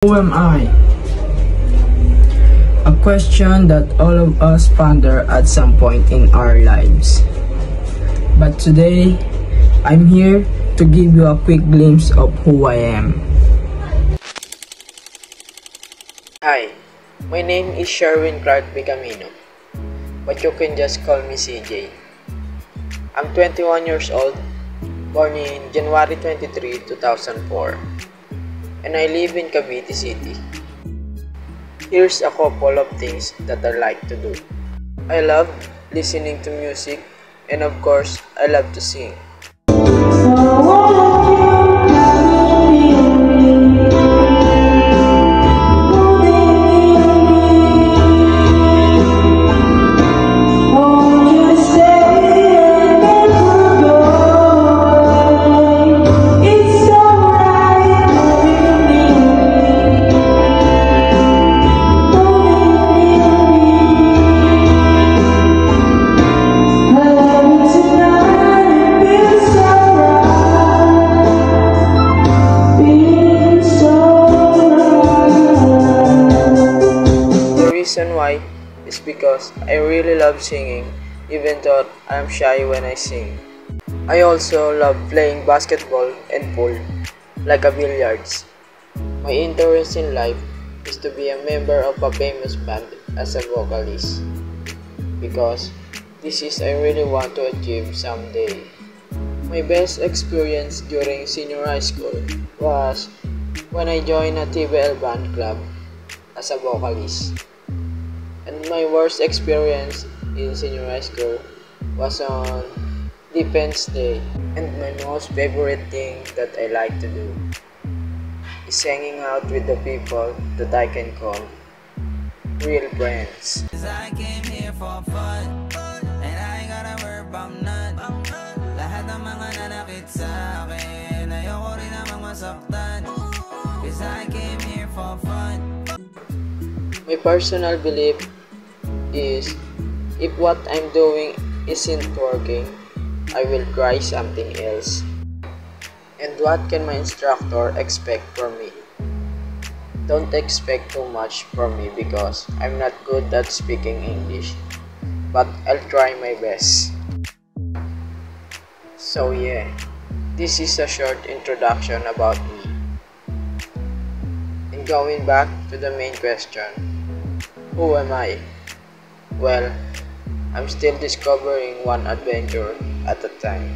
Who am I? A question that all of us ponder at some point in our lives. But today, I'm here to give you a quick glimpse of who I am. Hi, my name is Sherwin Clark Bicamino, but you can just call me CJ. I'm 21 years old, born in January 23, 2004. And I live in Cavite City. Here's a couple of things that I like to do. I love listening to music, and of course, I love to sing. The reason why is because I really love singing, even though I'm shy when I sing. I also love playing basketball and pool, like a billiards. My interest in life is to be a member of a famous band as a vocalist, because this is I really want to achieve someday. My best experience during senior high school was when I joined a TBL band club as a vocalist. And my worst experience in senior high school was on Defense Day. And my most favorite thing that I like to do is hanging out with the people that I can call real friends. I came here for fun, and I ain't gotta worry about none. Lahat ng mga nanakit sa akin, ayoko rin namang masaktan, 'cause I came here for fun. My personal belief is if what I'm doing isn't working, I will try something else. And what can my instructor expect from me? Don't expect too much from me because I'm not good at speaking English, but I'll try my best. So yeah, this is a short introduction about me. And going back to the main question, who am I? Well, I'm still discovering one adventure at a time.